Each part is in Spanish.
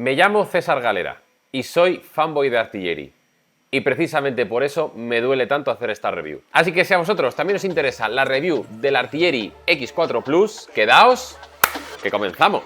Me llamo César Galera y soy fanboy de Artillery. Y precisamente por eso me duele tanto hacer esta review. Así que si a vosotros también os interesa la review del Artillery X4 Plus, quedaos, que comenzamos.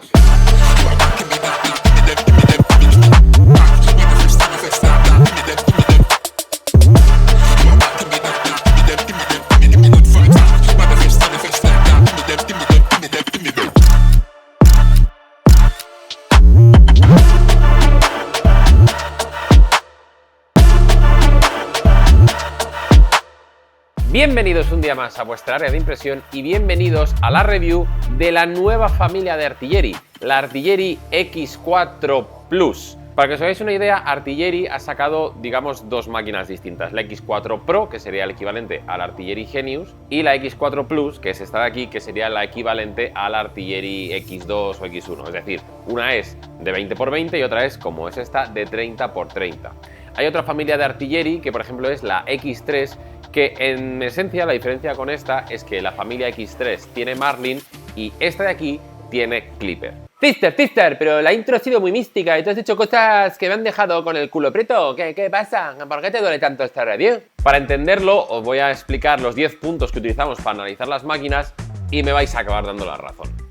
Bienvenidos un día más a vuestra área de impresión y bienvenidos a la review de la nueva familia de Artillery, la Artillery X4 Plus. Para que os hagáis una idea, Artillery ha sacado, digamos, dos máquinas distintas. La X4 Pro, que sería el equivalente al Artillery Genius, y la X4 Plus, que es esta de aquí, que sería la equivalente al Artillery X2 o X1. Es decir, una es de 20×20 y otra es, como es esta, de 30×30. Hay otra familia de Artillery, que por ejemplo es la X3, que en esencia la diferencia con esta es que la familia X3 tiene Marlin y esta de aquí tiene Clipper. Sister, pero la intro ha sido muy mística y tú has dicho cosas que me han dejado con el culo preto. ¿Qué pasa? ¿Por qué te duele tanto esta review? Para entenderlo os voy a explicar los 10 puntos que utilizamos para analizar las máquinas y me vais a acabar dando la razón.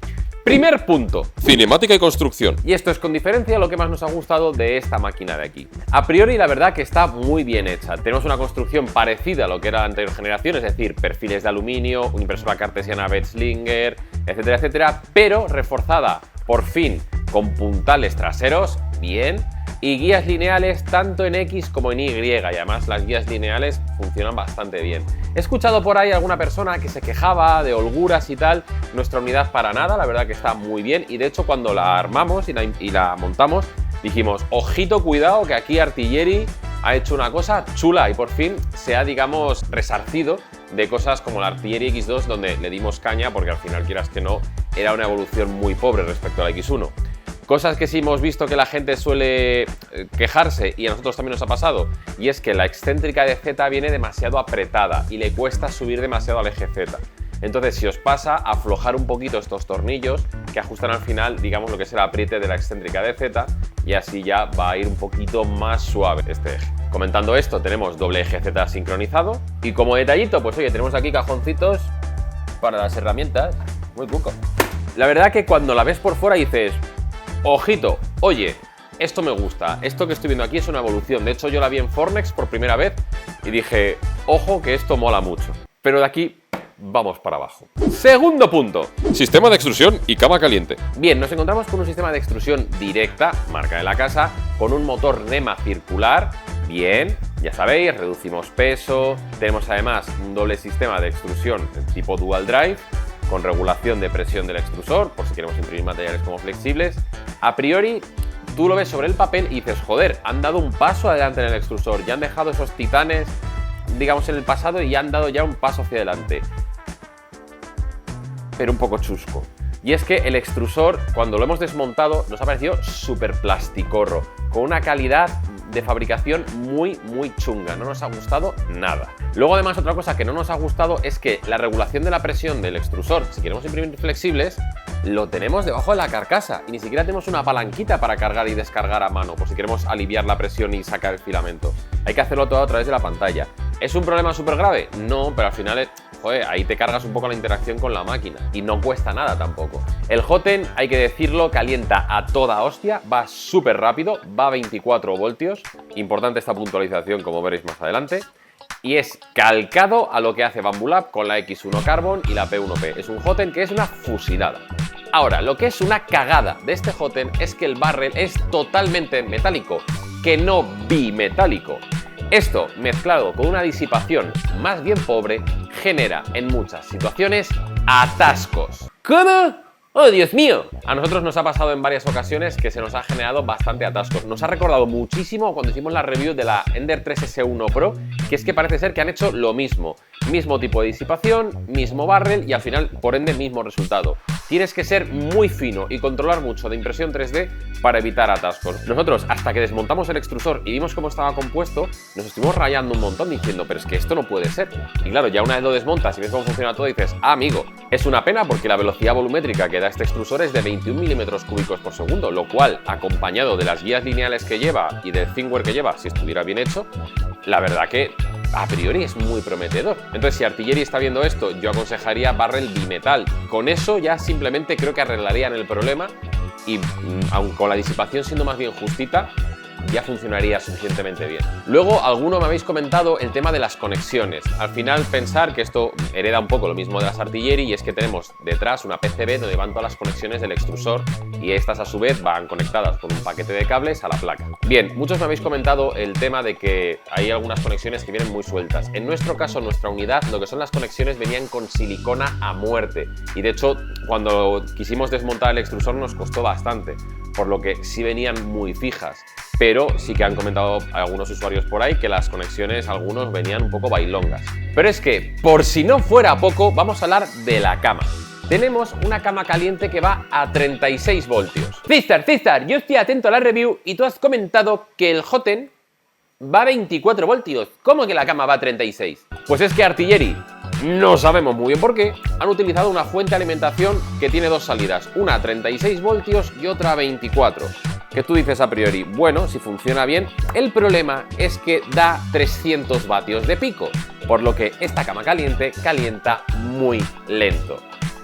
Primer punto, cinemática y construcción. Y esto es con diferencia lo que más nos ha gustado de esta máquina de aquí. A priori la verdad que está muy bien hecha. Tenemos una construcción parecida a lo que era la anterior generación, es decir, perfiles de aluminio, una impresora cartesiana Betzlinger, etcétera, etcétera, pero reforzada por fin con puntales traseros, bien, y guías lineales tanto en X como en Y, y además las guías lineales funcionan bastante bien. He escuchado por ahí alguna persona que se quejaba de holguras y tal. Nuestra unidad para nada, la verdad que está muy bien, y de hecho cuando la armamos y la montamos dijimos, ojito, cuidado, que aquí Artillery ha hecho una cosa chula y por fin se ha, digamos, resarcido de cosas como la Artillery X2, donde le dimos caña porque al final, quieras que no, era una evolución muy pobre respecto a la X1. Cosas que sí hemos visto que la gente suele quejarse, y a nosotros también nos ha pasado, y es que la excéntrica de Z viene demasiado apretada y le cuesta subir demasiado al eje Z. Entonces, si os pasa, aflojar un poquito estos tornillos que ajustan al final, digamos, lo que es el apriete de la excéntrica de Z, y así ya va a ir un poquito más suave este eje. Comentando esto, tenemos doble eje Z sincronizado, y como detallito, pues oye, tenemos aquí cajoncitos para las herramientas, muy cuco. La verdad que cuando la ves por fuera dices, ojito, oye, esto me gusta, esto que estoy viendo aquí es una evolución. De hecho, yo la vi en Fornex por primera vez y dije, ojo que esto mola mucho. Pero de aquí vamos para abajo. Segundo punto, sistema de extrusión y cama caliente. Bien, nos encontramos con un sistema de extrusión directa, marca de la casa, con un motor NEMA circular. Bien, ya sabéis, reducimos peso. Tenemos además un doble sistema de extrusión tipo dual drive, con regulación de presión del extrusor, por si queremos imprimir materiales como flexibles. A priori, tú lo ves sobre el papel y dices, joder, han dado un paso adelante en el extrusor, ya han dejado esos titanes, digamos, en el pasado y han dado ya un paso hacia adelante. Pero un poco chusco. Y es que el extrusor, cuando lo hemos desmontado, nos ha parecido súper plasticorro, con una calidad de fabricación muy chunga, no nos ha gustado nada. Luego además otra cosa que no nos ha gustado es que la regulación de la presión del extrusor, si queremos imprimir flexibles, lo tenemos debajo de la carcasa y ni siquiera tenemos una palanquita para cargar y descargar a mano, por si queremos aliviar la presión y sacar el filamento. Hay que hacerlo todo a través de la pantalla. ¿Es un problema súper grave? No, pero al final joder, ahí te cargas un poco la interacción con la máquina y no cuesta nada tampoco. El Hotend, hay que decirlo, calienta a toda hostia, va súper rápido, va a 24 voltios, importante esta puntualización como veréis más adelante, y es calcado a lo que hace Bambu Lab con la X1 Carbon y la P1P. Es un Hotend que es una fusilada. Ahora, lo que es una cagada de este Hotend es que el barrel es totalmente metálico, que no bimetálico. Esto, mezclado con una disipación más bien pobre, genera en muchas situaciones atascos. ¿Cómo? ¡Oh, Dios mío! A nosotros nos ha pasado en varias ocasiones que se nos ha generado bastante atascos. Nos ha recordado muchísimo cuando hicimos la review de la Ender 3S1 Pro, que es que parece ser que han hecho lo mismo. Mismo tipo de disipación, mismo barrel y al final, por ende, mismo resultado. Tienes que ser muy fino y controlar mucho de impresión 3D para evitar atascos. Nosotros, hasta que desmontamos el extrusor y vimos cómo estaba compuesto, nos estuvimos rayando un montón diciendo, pero es que esto no puede ser. Y claro, ya una vez lo desmontas y ves cómo funciona todo, dices, ah, amigo, es una pena porque la velocidad volumétrica que da este extrusor es de 21 milímetros cúbicos por segundo, lo cual, acompañado de las guías lineales que lleva y del firmware que lleva, si estuviera bien hecho, la verdad que a priori es muy prometedor. Entonces, si Artillery está viendo esto, yo aconsejaría barrel bimetal. Con eso ya simplemente creo que arreglarían el problema y, aun con la disipación siendo más bien justita, ya funcionaría suficientemente bien. Luego, alguno me habéis comentado el tema de las conexiones. Al final, pensar que esto hereda un poco lo mismo de las Artillery, y es que tenemos detrás una PCB donde van todas las conexiones del extrusor y estas a su vez van conectadas con un paquete de cables a la placa. Bien, muchos me habéis comentado el tema de que hay algunas conexiones que vienen muy sueltas. En nuestro caso, en nuestra unidad, lo que son las conexiones venían con silicona a muerte, y de hecho, cuando quisimos desmontar el extrusor nos costó bastante, por lo que sí venían muy fijas. Pero sí que han comentado algunos usuarios por ahí que las conexiones, algunos venían un poco bailongas. Pero es que, por si no fuera poco, vamos a hablar de la cama. Tenemos una cama caliente que va a 36 voltios. César, yo estoy atento a la review y tú has comentado que el Joten va a 24 voltios. ¿Cómo que la cama va a 36? Pues es que Artillery, no sabemos muy bien por qué, han utilizado una fuente de alimentación que tiene dos salidas, una a 36 voltios y otra a 24. Que tú dices a priori, bueno, si funciona bien. El problema es que da 300 vatios de pico, por lo que esta cama caliente calienta muy lento.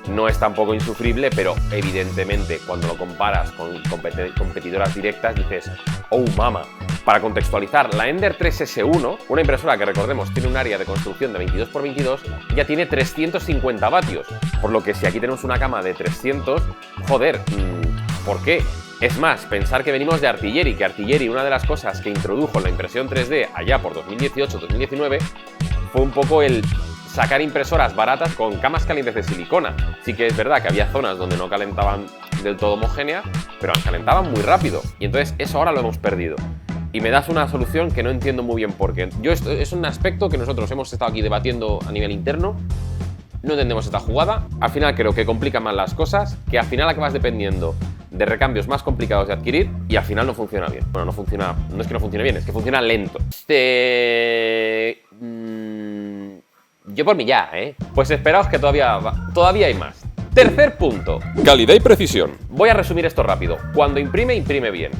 No es tampoco insufrible, pero evidentemente cuando lo comparas con competidoras directas dices, oh mama. Para contextualizar, la Ender 3S1, una impresora que recordemos tiene un área de construcción de 22×22, ya tiene 350 vatios, por lo que si aquí tenemos una cama de 300, joder, ¿por qué? Es más, pensar que venimos de Artillery, que Artillery, una de las cosas que introdujo la impresión 3D allá por 2018-2019, fue un poco el sacar impresoras baratas con camas calientes de silicona. Sí que es verdad que había zonas donde no calentaban del todo homogénea, pero calentaban muy rápido, y entonces eso ahora lo hemos perdido. Y me das una solución que no entiendo muy bien por qué. Es un aspecto que nosotros hemos estado aquí debatiendo a nivel interno. No entendemos esta jugada. Al final creo que complica más las cosas, que al final acabas dependiendo de recambios más complicados de adquirir y al final no funciona bien. Bueno, no funciona, no es que no funcione bien, es que funciona lento. Yo por mí ya, ¿eh? Pues esperaos que todavía hay más. Tercer punto. Calidad y precisión. Voy a resumir esto rápido. Cuando imprime, imprime bien.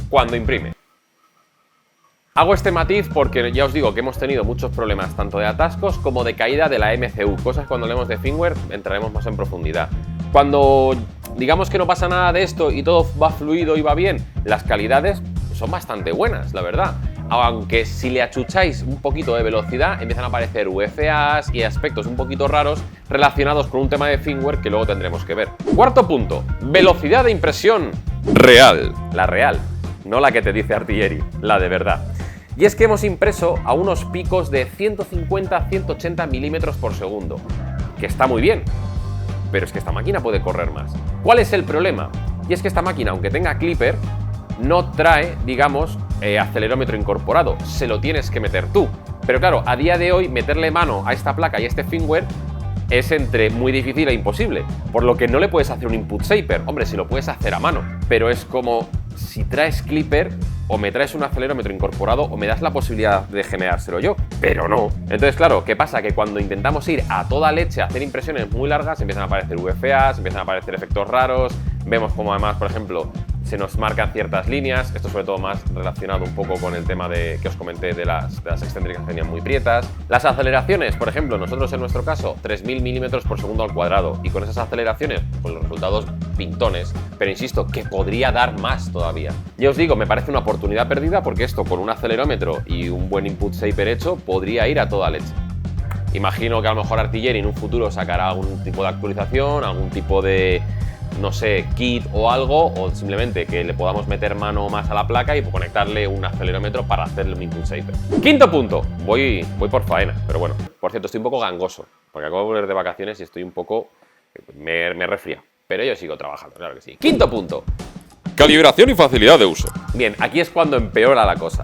Cuando imprime. Hago este matiz porque ya os digo que hemos tenido muchos problemas tanto de atascos como de caída de la MCU, cosas cuando hablemos de firmware entraremos más en profundidad. Cuando digamos que no pasa nada de esto y todo va fluido y va bien, las calidades son bastante buenas, la verdad. Aunque si le achucháis un poquito de velocidad empiezan a aparecer UFAs y aspectos un poquito raros relacionados con un tema de firmware que luego tendremos que ver. Cuarto punto, velocidad de impresión real. La real, no la que te dice Artillery, la de verdad. Y es que hemos impreso a unos picos de 150-180 milímetros por segundo, que está muy bien, pero es que esta máquina puede correr más. ¿Cuál es el problema? Y es que esta máquina, aunque tenga clipper, no trae, digamos, acelerómetro incorporado, se lo tienes que meter tú. Pero claro, a día de hoy meterle mano a esta placa y a este firmware es entre muy difícil e imposible, por lo que no le puedes hacer un input shaper. Hombre, si lo puedes hacer a mano, pero es como si traes clipper, o me traes un acelerómetro incorporado o me das la posibilidad de generárselo yo, pero no. Entonces, claro, ¿qué pasa? Que cuando intentamos ir a toda leche a hacer impresiones muy largas, empiezan a aparecer UFAs, empiezan a aparecer efectos raros, vemos como además, por ejemplo, se nos marcan ciertas líneas, esto sobre todo más relacionado un poco con el tema que os comenté de las excéntricas que venían muy prietas. Las aceleraciones, por ejemplo, nosotros en nuestro caso 3000 milímetros por segundo al cuadrado, y con esas aceleraciones, pues los resultados pintones, pero insisto, que podría dar más todavía. Ya os digo, me parece una oportunidad perdida porque esto con un acelerómetro y un buen input shaper hecho podría ir a toda leche. Imagino que a lo mejor Artillery en un futuro sacará algún tipo de actualización, algún tipo de, no sé, kit o algo, o simplemente que le podamos meter mano más a la placa y conectarle un acelerómetro para hacerle un input shaper. Quinto punto, voy por faena, pero bueno, por cierto, estoy un poco gangoso, porque acabo de volver de vacaciones y estoy un poco, me he resfriado, pero yo sigo trabajando, claro que sí. Quinto punto. Calibración y facilidad de uso. Bien, aquí es cuando empeora la cosa.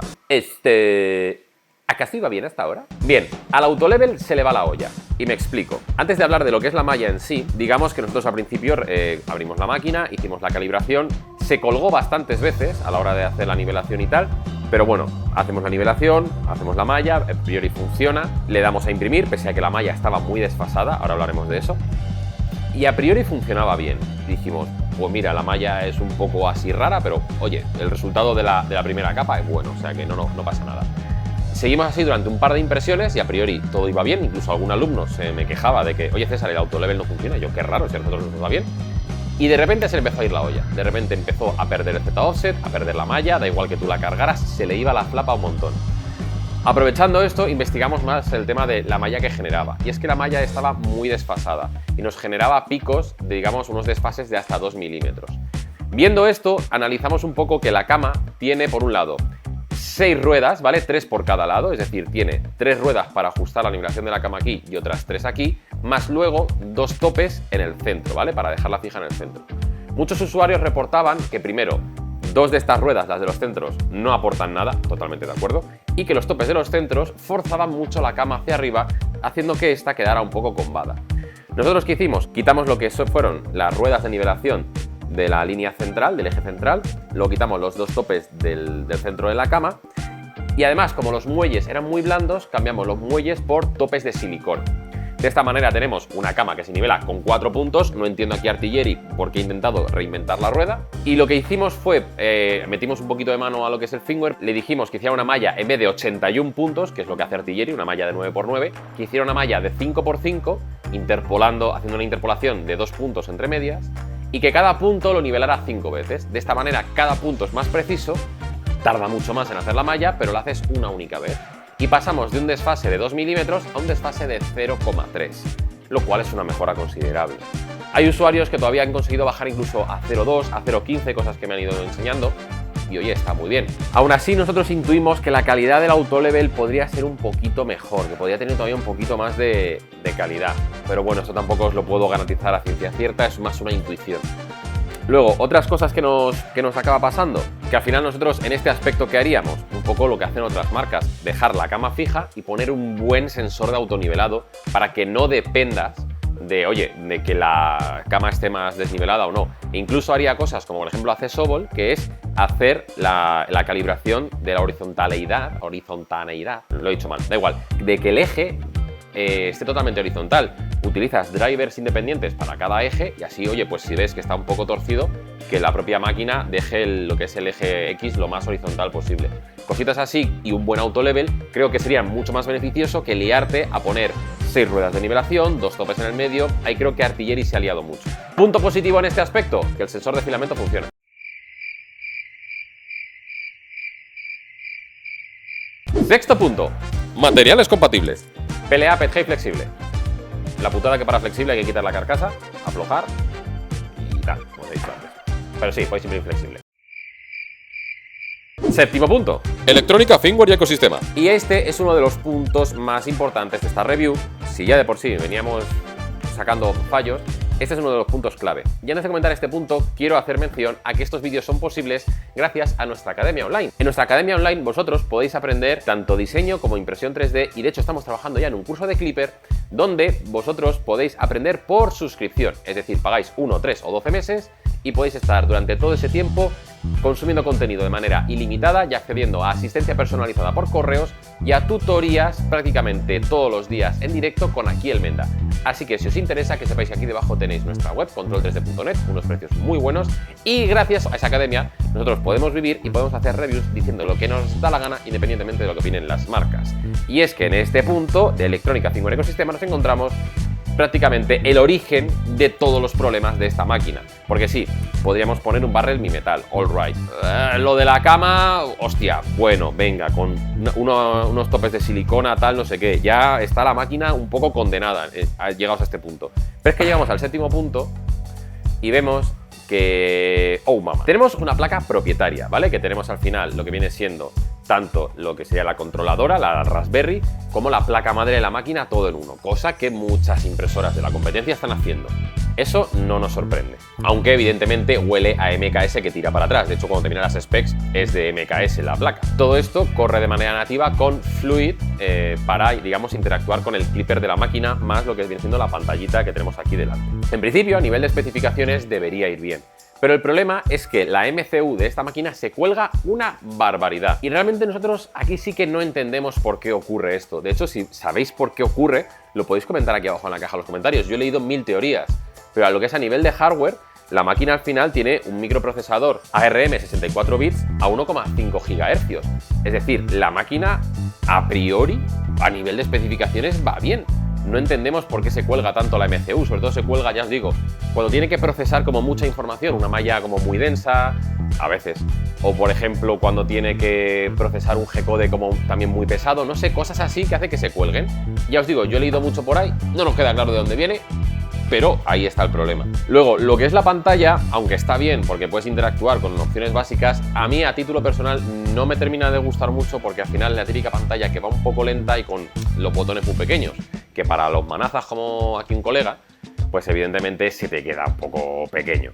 ¿Acaso iba bien hasta ahora? Bien, al autolevel se le va la olla. Y me explico. Antes de hablar de lo que es la malla en sí, digamos que nosotros al principio abrimos la máquina, hicimos la calibración, se colgó bastantes veces a la hora de hacer la nivelación y tal, pero bueno, hacemos la nivelación, hacemos la malla, a priori funciona, le damos a imprimir, pese a que la malla estaba muy desfasada, ahora hablaremos de eso. y a priori funcionaba bien. Dijimos, pues mira, la malla es un poco así rara, pero oye, el resultado de la primera capa es bueno, o sea que no pasa nada. Seguimos así durante un par de impresiones y a priori todo iba bien. Incluso algún alumno se me quejaba de que, oye César, el autolevel no funciona. Y yo, qué raro, si a nosotros nos va bien. Y de repente se le empezó a ir la olla. De repente empezó a perder el Z-offset, a perder la malla, da igual que tú la cargaras, se le iba la flapa un montón. Aprovechando esto, investigamos más el tema de la malla que generaba. Y es que la malla estaba muy desfasada y nos generaba picos de, digamos, unos desfases de hasta 2 milímetros. Viendo esto, analizamos un poco que la cama tiene, por un lado, 6 ruedas, ¿vale? 3 por cada lado, es decir, tiene 3 ruedas para ajustar la nivelación de la cama aquí y otras 3 aquí, más luego 2 topes en el centro, ¿vale? Para dejarla fija en el centro. Muchos usuarios reportaban que primero 2 de estas ruedas, las de los centros, no aportan nada, totalmente de acuerdo, y que los topes de los centros forzaban mucho la cama hacia arriba, haciendo que esta quedara un poco combada. Nosotros, ¿qué hicimos? Quitamos lo que fueron las ruedas de nivelación de la línea central, del eje central, luego quitamos los 2 topes del centro de la cama y además, como los muelles eran muy blandos, cambiamos los muelles por topes de silicón. De esta manera tenemos una cama que se nivela con 4 puntos. No entiendo aquí Artillery porque he intentado reinventar la rueda. Y lo que hicimos fue, metimos un poquito de mano a lo que es el firmware, le dijimos que hiciera una malla en vez de 81 puntos, que es lo que hace Artillery, una malla de 9×9, que hiciera una malla de 5×5, haciendo una interpolación de 2 puntos entre medias, y que cada punto lo nivelara 5 veces. De esta manera cada punto es más preciso, tarda mucho más en hacer la malla, pero la haces una única vez. Y pasamos de un desfase de 2 milímetros a un desfase de 0,3, lo cual es una mejora considerable. Hay usuarios que todavía han conseguido bajar incluso a 0,2, a 0,15, cosas que me han ido enseñando, y oye, está muy bien. Aún así, nosotros intuimos que la calidad del autolevel podría ser un poquito mejor, que podría tener todavía un poquito más de calidad. Pero bueno, esto tampoco os lo puedo garantizar a ciencia cierta, es más una intuición. Luego, otras cosas que nos acaba pasando, que al final nosotros en este aspecto ¿qué haríamos? Un poco lo que hacen otras marcas, dejar la cama fija y poner un buen sensor de autonivelado para que no dependas de que la cama esté más desnivelada o no. E incluso haría cosas como por ejemplo hace Sobol, que es hacer la calibración de la horizontalidad, lo he dicho mal, da igual, de que el eje esté totalmente horizontal. Utilizas drivers independientes para cada eje y así, oye, pues si ves que está un poco torcido, que la propia máquina deje lo que es el eje X lo más horizontal posible. Cositas así y un buen autolevel creo que sería mucho más beneficioso que liarte a poner 6 ruedas de nivelación, 2 topes en el medio. Ahí creo que Artillery se ha liado mucho. Punto positivo en este aspecto, que el sensor de filamento funciona. Sexto punto, materiales compatibles. PLA PETG flexible. La putada que para flexible hay que quitar la carcasa, aflojar y tal, como os he dicho antes. Pero sí, podéis imprimir flexible. Séptimo punto, electrónica, firmware y ecosistema. Y este es uno de los puntos más importantes de esta review. Si ya de por sí veníamos sacando fallos, este es uno de los puntos clave. Y antes de comentar este punto, quiero hacer mención a que estos vídeos son posibles gracias a nuestra academia online. En nuestra academia online vosotros podéis aprender tanto diseño como impresión 3D y de hecho estamos trabajando ya en un curso de Clipper donde vosotros podéis aprender por suscripción. Es decir, pagáis 1, 3 o 12 meses y podéis estar durante todo ese tiempo consumiendo contenido de manera ilimitada y accediendo a asistencia personalizada por correos y a tutorías prácticamente todos los días en directo con Aquí el Menda. Así que si os interesa, que sepáis que aquí debajo tenéis nuestra web, control3d.net, unos precios muy buenos y gracias a esa academia nosotros podemos vivir y podemos hacer reviews diciendo lo que nos da la gana independientemente de lo que opinen las marcas. Y es que en este punto de electrónica, firmware y ecosistema nos encontramos prácticamente el origen de todos los problemas de esta máquina. Porque sí, podríamos poner un barrel mi metal, all right. Lo de la cama, hostia, bueno, venga, con unos topes de silicona, tal, no sé qué. Ya está la máquina un poco condenada, llegados a este punto. Pero es que llegamos al séptimo punto y vemos que... ¡oh, mamá! Tenemos una placa propietaria, ¿vale? Que tenemos al final lo que viene siendo tanto lo que sería la controladora, la Raspberry, como la placa madre de la máquina, todo en uno, cosa que muchas impresoras de la competencia están haciendo. Eso no nos sorprende, aunque evidentemente huele a MKS que tira para atrás. De hecho, cuando termina las specs es de MKS la placa. Todo esto corre de manera nativa con Fluid para, digamos, interactuar con el clipper de la máquina, más lo que viene siendo la pantallita que tenemos aquí delante. En principio, a nivel de especificaciones debería ir bien. Pero el problema es que la MCU de esta máquina se cuelga una barbaridad. Y realmente nosotros aquí sí que no entendemos por qué ocurre esto. De hecho, si sabéis por qué ocurre, lo podéis comentar aquí abajo en la caja de los comentarios. Yo he leído 1000 teorías. pero a lo que es a nivel de hardware, la máquina al final tiene un microprocesador ARM 64 bits a 1,5 GHz. Es decir, la máquina a priori, a nivel de especificaciones, va bien. No entendemos por qué se cuelga tanto la MCU, sobre todo se cuelga, ya os digo, cuando tiene que procesar como mucha información, una malla como muy densa, a veces. O por ejemplo, cuando tiene que procesar un G-code como también muy pesado, no sé, cosas así que hace que se cuelguen. Ya os digo, yo he leído mucho por ahí, no nos queda claro de dónde viene, pero ahí está el problema. Luego, lo que es la pantalla, aunque está bien porque puedes interactuar con opciones básicas, a mí a título personal no me termina de gustar mucho porque al final la típica pantalla que va un poco lenta y con los botones muy pequeños, que para los manazas como aquí un colega, pues evidentemente se te queda un poco pequeño.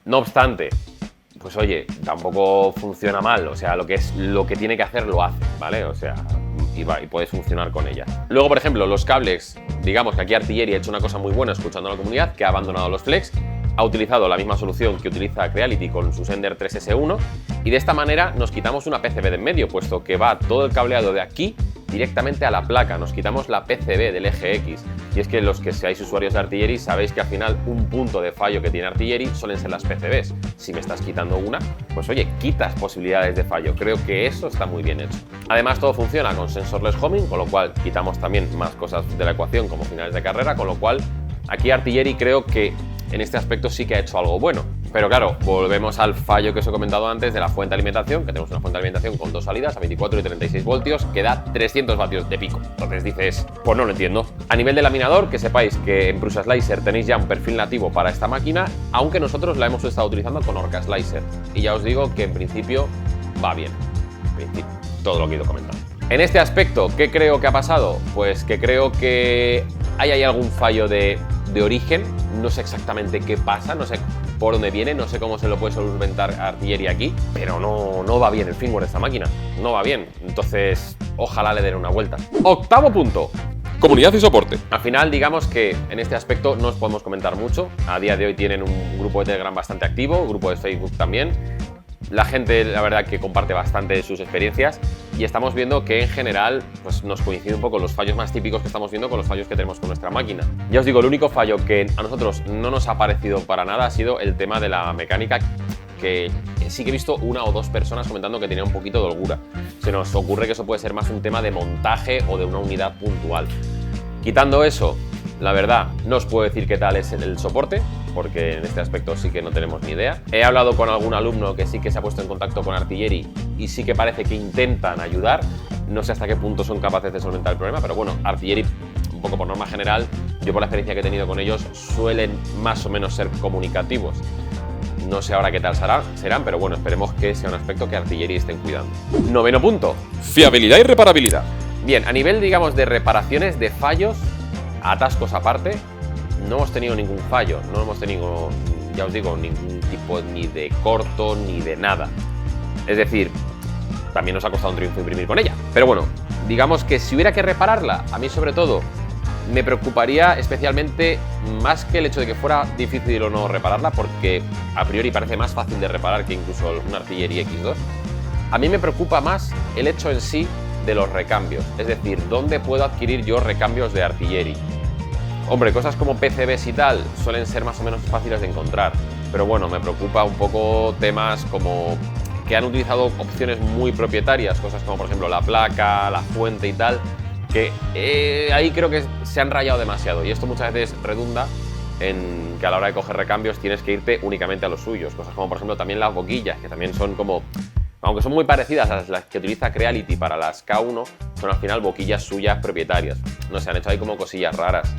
No obstante, pues oye, tampoco funciona mal, o sea, lo que tiene que hacer lo hace, ¿vale? O sea, y puedes funcionar con ella. Luego, por ejemplo, los cables, digamos que aquí Artillery ha hecho una cosa muy buena escuchando a la comunidad, que ha abandonado los flex, ha utilizado la misma solución que utiliza Creality con su Sender 3S1 y de esta manera nos quitamos una PCB de en medio, puesto que va todo el cableado de aquí directamente a la placa, nos quitamos la PCB del eje X. Y es que los que seáis usuarios de Artillery sabéis que al final un punto de fallo que tiene Artillery suelen ser las PCBs. Si me estás quitando una, pues oye, quitas posibilidades de fallo. Creo que eso está muy bien hecho. Además todo funciona con sensorless homing, con lo cual quitamos también más cosas de la ecuación como finales de carrera, con lo cual aquí Artillery creo que en este aspecto sí que ha hecho algo bueno. Pero claro, volvemos al fallo que os he comentado antes de la fuente de alimentación, que tenemos una fuente de alimentación con dos salidas a 24 y 36 voltios que da 300 vatios de pico. Entonces dices, pues no lo entiendo. A nivel de laminador, que sepáis que en Prusa Slicer tenéis ya un perfil nativo para esta máquina, aunque nosotros la hemos estado utilizando con Orca Slicer. Y ya os digo que en principio va bien. En principio, todo lo que he ido comentando. En este aspecto, ¿qué creo que ha pasado? Pues que creo que hay algún fallo de origen, no sé exactamente qué pasa, no sé por dónde viene, no sé cómo se lo puede solventar Artillery aquí, pero no va bien el firmware de esta máquina, no va bien, entonces ojalá le den una vuelta. Octavo punto. Comunidad y soporte. Al final, digamos que en este aspecto no os podemos comentar mucho. A día de hoy tienen un grupo de Telegram bastante activo, grupo de Facebook también. La gente, la verdad, que comparte bastante de sus experiencias y estamos viendo que en general pues, nos coincide un poco los fallos más típicos que estamos viendo con los fallos que tenemos con nuestra máquina. Ya os digo, el único fallo que a nosotros no nos ha parecido para nada ha sido el tema de la mecánica, que sí que he visto una o dos personas comentando que tenía un poquito de holgura. Se nos ocurre que eso puede ser más un tema de montaje o de una unidad puntual. Quitando eso, la verdad, no os puedo decir qué tal es el soporte, porque en este aspecto sí que no tenemos ni idea. He hablado con algún alumno que sí que se ha puesto en contacto con Artillery y sí que parece que intentan ayudar. No sé hasta qué punto son capaces de solventar el problema, pero bueno, Artillery, un poco por norma general, yo por la experiencia que he tenido con ellos, suelen más o menos ser comunicativos. No sé ahora qué tal serán, pero bueno, esperemos que sea un aspecto que Artillery estén cuidando. Noveno punto. Fiabilidad y reparabilidad. Bien, a nivel, digamos, de reparaciones, de fallos, atascos aparte, no hemos tenido ningún fallo, no hemos tenido, ya os digo, ningún tipo ni de corto ni de nada. Es decir, también nos ha costado un triunfo imprimir con ella. Pero bueno, digamos que si hubiera que repararla, a mí sobre todo me preocuparía especialmente más que el hecho de que fuera difícil o no repararla, porque a priori parece más fácil de reparar que incluso un Artillery X2. A mí me preocupa más el hecho en sí de los recambios, es decir, ¿dónde puedo adquirir yo recambios de Artillery? Hombre, cosas como PCBs y tal suelen ser más o menos fáciles de encontrar, pero bueno, me preocupa un poco temas como que han utilizado opciones muy propietarias, cosas como por ejemplo la placa, la fuente y tal, que ahí creo que se han rayado demasiado y esto muchas veces redunda en que a la hora de coger recambios tienes que irte únicamente a los suyos, cosas como por ejemplo también las boquillas, que también son como, aunque son muy parecidas a las que utiliza Creality para las K1, son al final boquillas suyas propietarias, no sé, han hecho ahí como cosillas raras.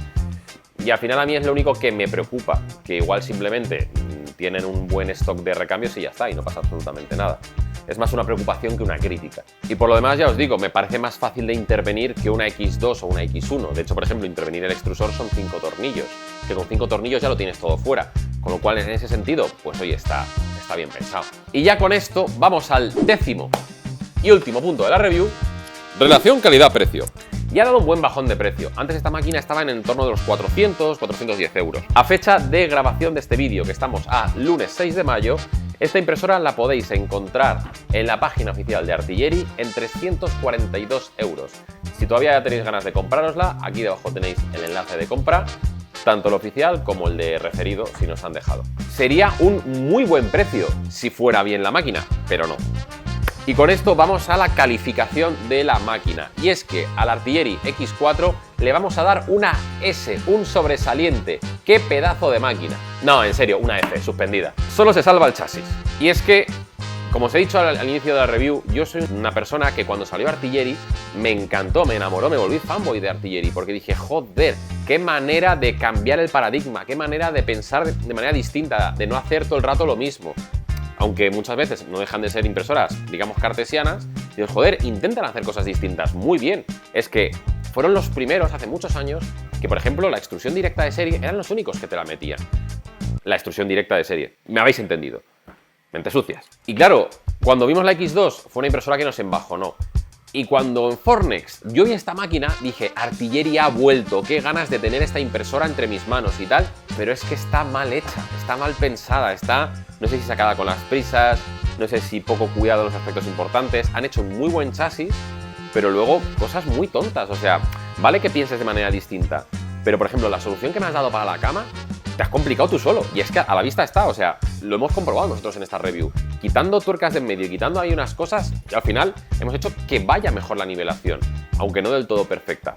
Y al final a mí es lo único que me preocupa, que igual simplemente tienen un buen stock de recambios y ya está, y no pasa absolutamente nada. Es más una preocupación que una crítica. Y por lo demás, ya os digo, me parece más fácil de intervenir que una X2 o una X1. De hecho, por ejemplo, intervenir el extrusor son 5 tornillos, que con 5 tornillos ya lo tienes todo fuera. Con lo cual, en ese sentido, pues oye, está bien pensado. Y ya con esto, vamos al décimo y último punto de la review. Relación calidad-precio. Y ha dado un buen bajón de precio. Antes esta máquina estaba en torno de los 410 euros. A fecha de grabación de este vídeo, que estamos a lunes 6 de mayo, esta impresora la podéis encontrar en la página oficial de Artillery en 342 euros. Si todavía tenéis ganas de comprárosla, aquí debajo tenéis el enlace de compra tanto el oficial como el de referido si nos han dejado. Sería un muy buen precio si fuera bien la máquina, pero no. Y con esto vamos a la calificación de la máquina. Y es que al Artillery X4 le vamos a dar una S, un sobresaliente. ¡Qué pedazo de máquina! No, en serio, una F, suspendida. Solo se salva el chasis. Y es que, como os he dicho al inicio de la review, yo soy una persona que cuando salió Artillery me encantó, me enamoró, me volví fanboy de Artillery, porque dije, joder, qué manera de cambiar el paradigma, qué manera de pensar de manera distinta, de no hacer todo el rato lo mismo. Aunque muchas veces no dejan de ser impresoras, digamos, cartesianas, digo, joder, intentan hacer cosas distintas. Muy bien. Es que fueron los primeros, hace muchos años, que, por ejemplo, la extrusión directa de serie eran los únicos que te la metían. La extrusión directa de serie. Me habéis entendido. Mentes sucias. Y claro, cuando vimos la X2, fue una impresora que nos embajonó. Y cuando en Fornex yo vi esta máquina, dije, Artillery ha vuelto, qué ganas de tener esta impresora entre mis manos y tal, pero es que está mal hecha, está mal pensada, está, no sé si sacada con las prisas, no sé si poco cuidado en los aspectos importantes, han hecho un muy buen chasis, pero luego cosas muy tontas, o sea, vale que pienses de manera distinta, pero por ejemplo, la solución que me has dado para la cama, te has complicado tú solo, y es que a la vista está, o sea, lo hemos comprobado nosotros en esta review. Quitando tuercas de en medio y quitando ahí unas cosas, y al final hemos hecho que vaya mejor la nivelación, aunque no del todo perfecta.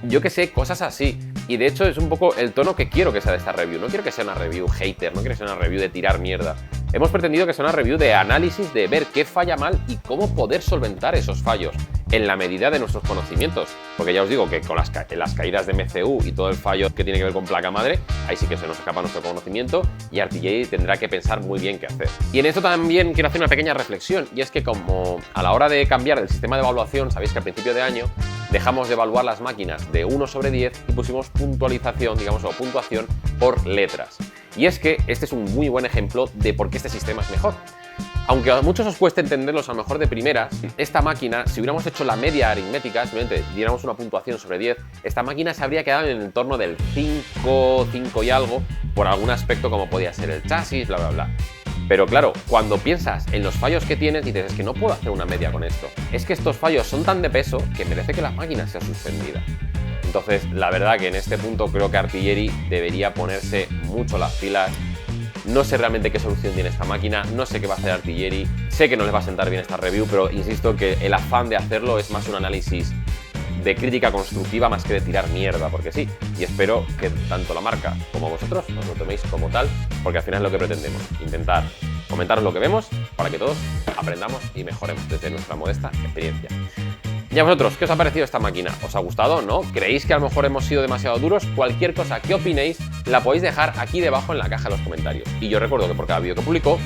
Yo que sé, cosas así. Y de hecho es un poco el tono que quiero que sea de esta review. No quiero que sea una review hater, no quiero que sea una review de tirar mierda. Hemos pretendido que sea una review de análisis, de ver qué falla mal y cómo poder solventar esos fallos en la medida de nuestros conocimientos. Porque ya os digo que con las caídas de MCU y todo el fallo que tiene que ver con placa madre, ahí sí que se nos escapa nuestro conocimiento y Artillery tendrá que pensar muy bien qué hacer. Y en esto también quiero hacer una pequeña reflexión, y es que como a la hora de cambiar el sistema de evaluación, sabéis que al principio de año dejamos de evaluar las máquinas de 1 sobre 10 y pusimos puntualización, digamos, o puntuación por letras. Y es que este es un muy buen ejemplo de por qué este sistema es mejor. Aunque a muchos os cueste entenderlos a lo mejor de primeras, esta máquina, si hubiéramos hecho la media aritmética, simplemente diéramos una puntuación sobre 10, esta máquina se habría quedado en el entorno del 5, 5 y algo, por algún aspecto como podía ser el chasis, bla, bla, bla. Pero claro, cuando piensas en los fallos que tienes, dices, es que no puedo hacer una media con esto. Es que estos fallos son tan de peso que merece que la máquina sea suspendida. Entonces, la verdad que en este punto creo que Artillery debería ponerse mucho las pilas. No sé realmente qué solución tiene esta máquina, no sé qué va a hacer Artillery, sé que no les va a sentar bien esta review, pero insisto que el afán de hacerlo es más un análisis de crítica constructiva más que de tirar mierda, porque sí, y espero que tanto la marca como vosotros os lo toméis como tal, porque al final es lo que pretendemos, intentar comentaros lo que vemos para que todos aprendamos y mejoremos desde nuestra modesta experiencia. ¿Y a vosotros qué os ha parecido esta máquina? ¿Os ha gustado? ¿No? ¿Creéis que a lo mejor hemos sido demasiado duros? Cualquier cosa que opinéis la podéis dejar aquí debajo en la caja de los comentarios. Y yo recuerdo que por cada vídeo que publico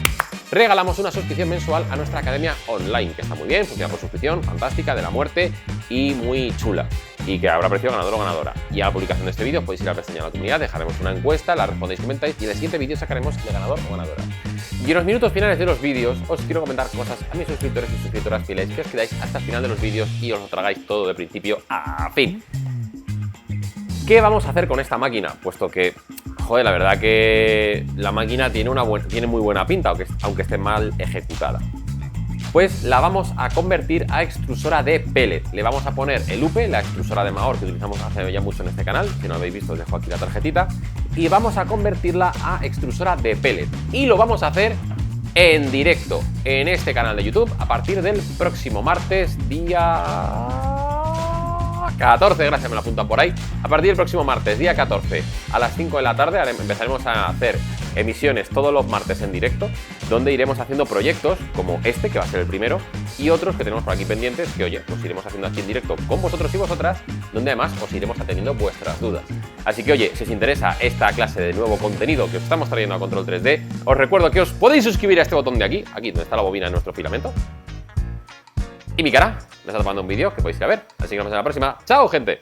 regalamos una suscripción mensual a nuestra academia online, que está muy bien, funciona por suscripción, fantástica, de la muerte y muy chula. Y que habrá aparecido ganador o ganadora. Y a la publicación de este vídeo podéis ir a la pestaña de la comunidad, dejaremos una encuesta, la respondéis, comentáis y en el siguiente vídeo sacaremos de ganador o ganadora. Y en los minutos finales de los vídeos os quiero comentar cosas a mis suscriptores y suscriptoras fieles que os quedáis hasta el final de los vídeos y os lo tragáis todo de principio a fin. ¿Qué vamos a hacer con esta máquina? Puesto que, joder, la verdad que la máquina tiene muy buena pinta, aunque esté mal ejecutada. Pues la vamos a convertir a extrusora de pellet. Le vamos a poner el UPE, la extrusora de Mahor que utilizamos hace ya mucho en este canal. Si no lo habéis visto, os dejo aquí la tarjetita. Y vamos a convertirla a extrusora de pellet. Y lo vamos a hacer en directo en este canal de YouTube a partir del próximo martes, día 14, gracias, me lo apuntan por ahí. A partir del próximo martes, día 14, a las 5 de la tarde, empezaremos a hacer emisiones todos los martes en directo, donde iremos haciendo proyectos como este, que va a ser el primero, y otros que tenemos por aquí pendientes, que oye, pues iremos haciendo aquí en directo con vosotros y vosotras, donde además os iremos atendiendo vuestras dudas. Así que oye, si os interesa esta clase de nuevo contenido que os estamos trayendo a Control 3D, os recuerdo que os podéis suscribir a este botón de aquí, donde está la bobina de nuestro filamento. Y mi cara, me está tomando un vídeo que podéis ir a ver. Así que nos vemos en la próxima. ¡Chao, gente!